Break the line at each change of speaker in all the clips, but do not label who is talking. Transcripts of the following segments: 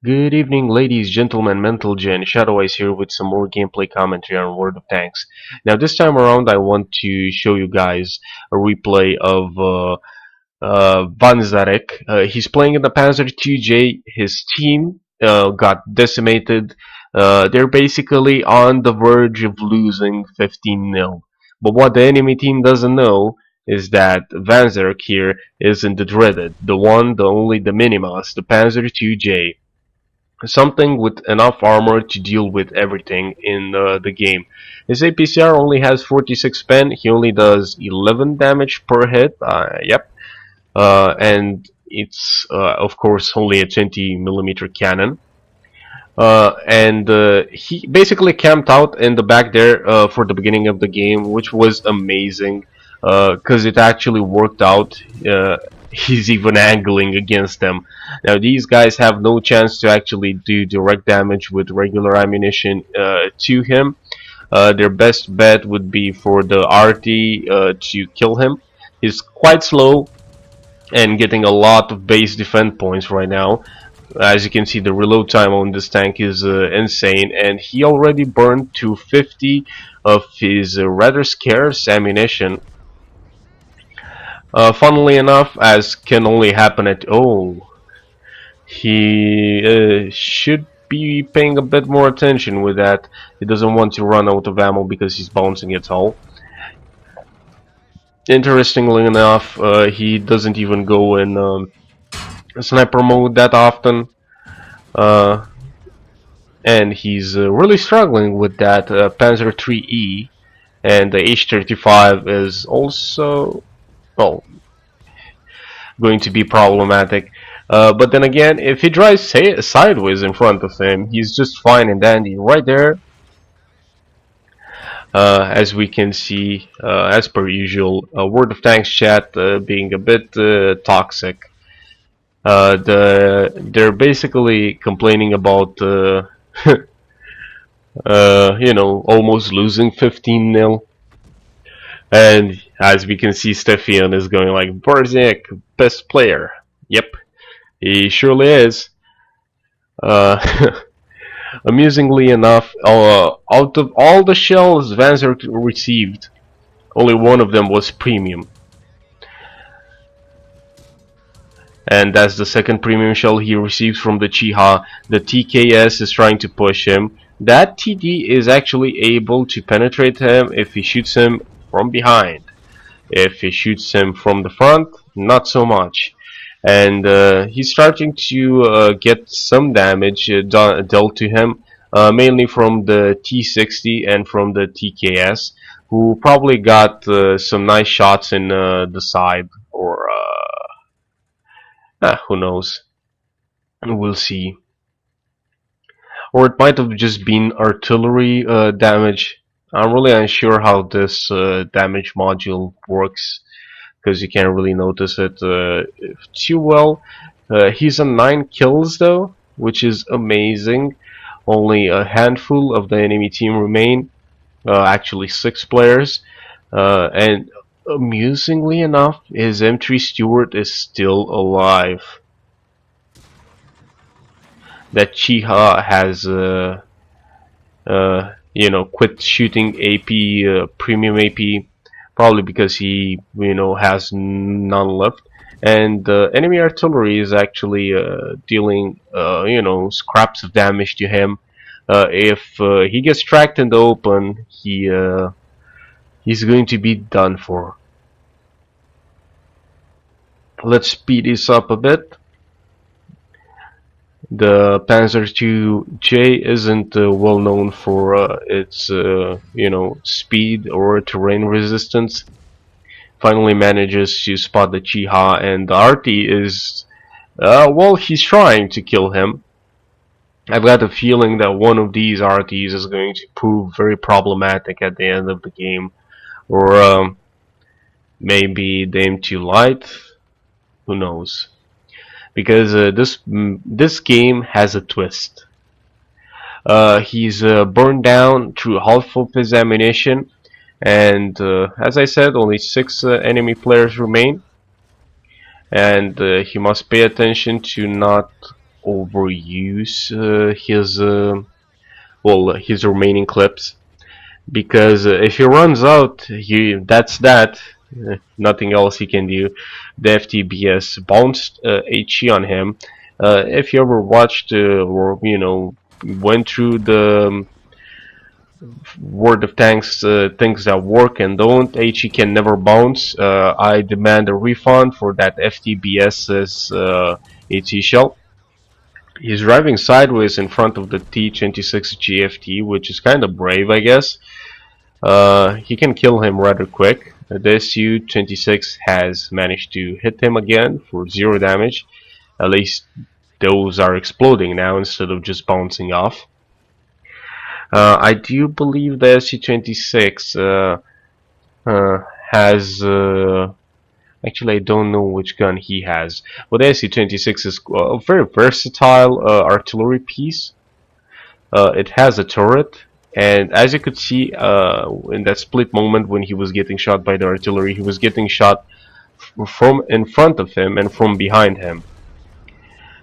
Good evening, ladies, gentlemen, Mental Gen, Shadow Eyes here with some more gameplay commentary on World of Tanks. Now, this time around, I want to show you guys a replay of Vanzarek. He's playing in the Panzer 2J. His team got decimated. They're basically on the verge of losing 15-0. But what the enemy team doesn't know is that Vanzarek here isn't the dreaded, the one, the only, the minimaus, the Panzer 2J. Something with enough armor to deal with everything in the game. His APCR only has 46 pen, he only does 11 damage per hit, yep, and it's of course only a 20mm cannon. And he basically camped out in the back there for the beginning of the game, which was amazing because it actually worked out. He's even angling against them. Now these guys have no chance to actually do direct damage with regular ammunition to him. Their best bet would be for the RT to kill him. He's quite slow and getting a lot of base defense points right now. As you can see, the reload time on this tank is insane, and he already burned 250 of his rather scarce ammunition. Funnily enough, as can only happen at he should be paying a bit more attention with that. He doesn't want to run out of ammo because he's bouncing it all. Interestingly enough, he doesn't even go in sniper mode that often, and he's really struggling with that Panzer IIIe, and the H-35 is also, well, going to be problematic. But then again, if he drives sideways in front of him, he's just fine and dandy. Right there, as we can see, as per usual, World of Tanks chat being a bit toxic. They're basically complaining about you know, almost losing 15-0. And as we can see, Stefan is going like, Barzik, best player. Yep, he surely is. Amusingly enough, out of all the shells Vanzarek received, only one of them was premium. And that's the second premium shell he receives from the Chiha. The TKS is trying to push him. That TD is actually able to penetrate him if he shoots him from behind. If he shoots him from the front, not so much. And he's starting to get some damage dealt to him, mainly from the T60 and from the TKS, who probably got some nice shots in the side, or who knows, we'll see. Or it might have just been artillery damage. I'm really unsure how this damage module works, because you can't really notice it too well. He's on 9 kills though, which is amazing. Only a handful of the enemy team remain, actually 6 players, and amusingly enough, his M3 Stewart is still alive. That Chiha has you know, quit shooting AP, premium AP, probably because he, you know, has none left. And enemy artillery is actually dealing, you know, scraps of damage to him. If he gets tracked in the open, he's going to be done for. Let's speed this up a bit. The Panzer IIJ isn't well known for its you know, speed or terrain resistance. Finally manages to spot the Chiha, and the RT is well, he's trying to kill him. I've got a feeling that one of these RTs is going to prove very problematic at the end of the game, or maybe they aim too light. Who knows? Because this game has a twist. He's burned down through half of his ammunition, and as I said, only 6 enemy players remain, and he must pay attention to not overuse his remaining clips, because if he runs out, that's that. Nothing else he can do. The FTBS bounced HE on him. If you ever watched or went through the World of Tanks things that work and don't, HE can never bounce. I demand a refund for that FTBS's HE shell. He's driving sideways in front of the T-26 GFT, which is kind of brave, I guess. He can kill him rather quick. The Su-26 has managed to hit him again for 0 damage. At least those are exploding now instead of just bouncing off. I do believe the Su-26 has... actually, I don't know which gun he has. But the Su-26 is a very versatile artillery piece. It has a turret, and as you could see in that split moment when he was getting shot by the artillery, he was getting shot from in front of him and from behind him.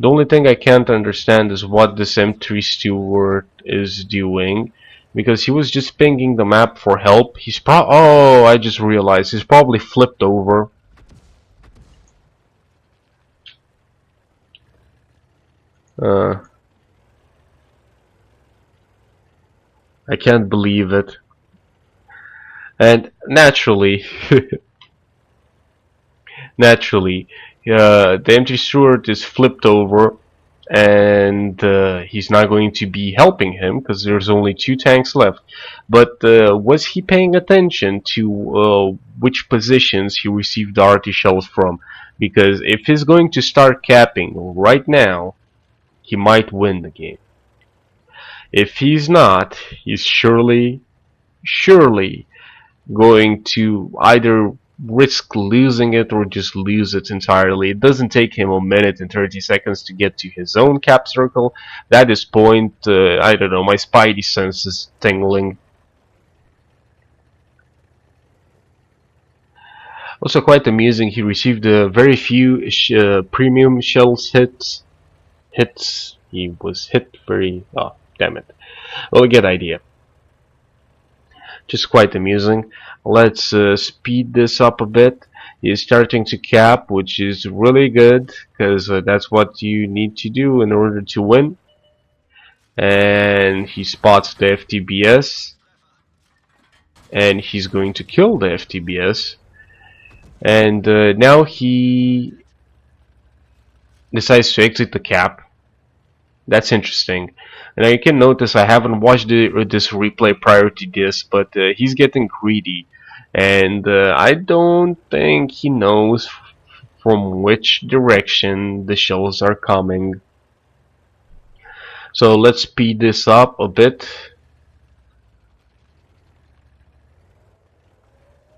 The only thing I can't understand is what this M3 Stewart is doing, because he was just pinging the map for help. Oh, I just realized he's probably flipped over. I can't believe it. And naturally, the empty Stewart is flipped over, and he's not going to be helping him because there's only 2 tanks left. But was he paying attention to which positions he received the arty shells from? Because if he's going to start capping right now, he might win the game. If he's not, he's surely going to either risk losing it or just lose it entirely. It doesn't take him a minute and 30 seconds to get to his own cap circle. At this point, I don't know, my spidey sense is tingling. Also quite amusing, he received very few premium shells hits. He was hit very... oh, damn it. Well, we get the idea. Just quite amusing. Let's speed this up a bit. He's starting to cap, which is really good, because that's what you need to do in order to win. And he spots the FTBS, and he's going to kill the FTBS. And now he decides to exit the cap. That's interesting. Now you can notice I haven't watched this replay prior to this, but he's getting greedy, and I don't think he knows from which direction the shells are coming. So let's speed this up a bit,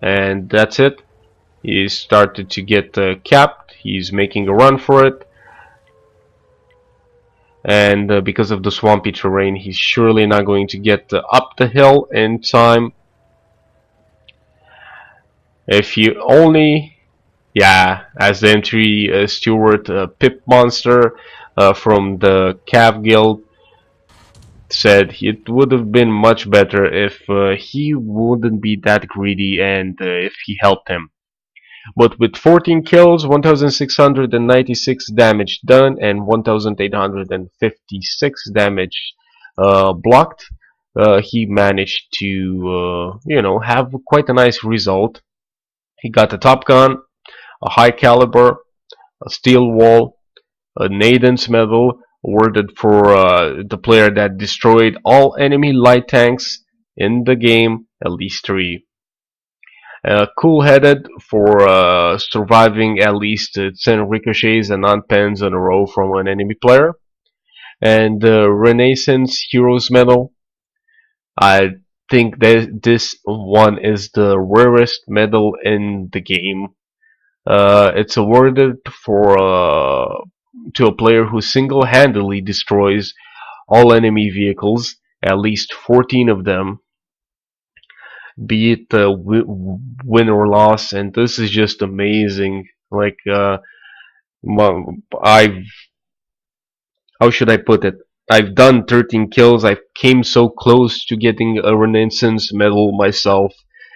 and that's it. He started to get capped. He's making a run for it. And because of the swampy terrain, he's surely not going to get up the hill in time. If you only... yeah, as the M3 Stewart Pip Monster from the Cav Guild said, it would have been much better if he wouldn't be that greedy and if he helped him. But with 14 kills, 1696 damage done, and 1856 damage blocked, he managed to, have quite a nice result. He got a Top Gun, a High Caliber, a Steel Wall, a Naden's Medal, awarded for the player that destroyed all enemy light tanks in the game, at least 3. Cool-headed for surviving at least 10 ricochets and non-pens in a row from an enemy player. And Renaissance Heroes Medal. I think that this one is the rarest medal in the game. It's awarded for to a player who single-handedly destroys all enemy vehicles, at least 14 of them, be it win or loss. And this is just amazing. Like I've how should I put it? I've done 13 kills. I came so close to getting a Renaissance medal myself,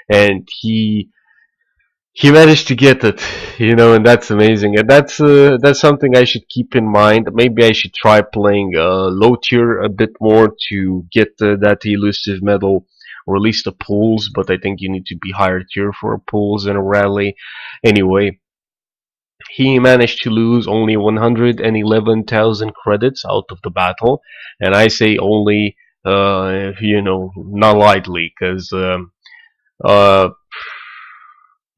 and he managed to get it, and that's amazing. And that's something I should keep in mind. Maybe I should try playing low tier a bit more to get that elusive medal, or at least the pools. But I think you need to be higher tier for pools in a rally. Anyway, he managed to lose only 111,000 credits out of the battle, and I say only, not lightly, because uh,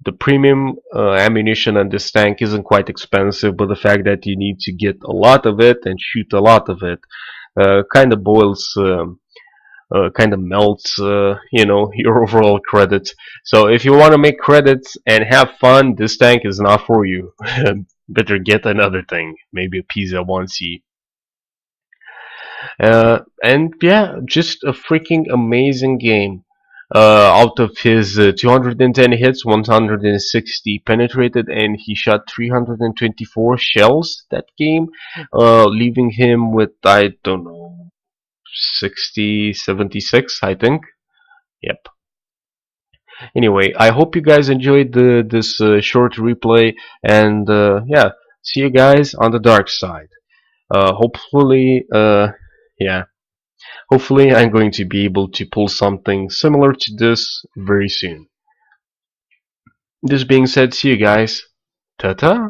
the premium ammunition on this tank isn't quite expensive, but the fact that you need to get a lot of it and shoot a lot of it kind of melts, your overall credits. So if you want to make credits and have fun, this tank is not for you. Better get another thing, maybe a Pizza 1C. And yeah, just a freaking amazing game. Out of his 210 hits, 160 penetrated, and he shot 324 shells that game, leaving him with, I don't know, 60, 76, I think. Yep. Anyway, I hope you guys enjoyed this short replay, and yeah, see you guys on the dark side. Hopefully, yeah. Hopefully I'm going to be able to pull something similar to this very soon. This being said, see you guys. Ta-ta!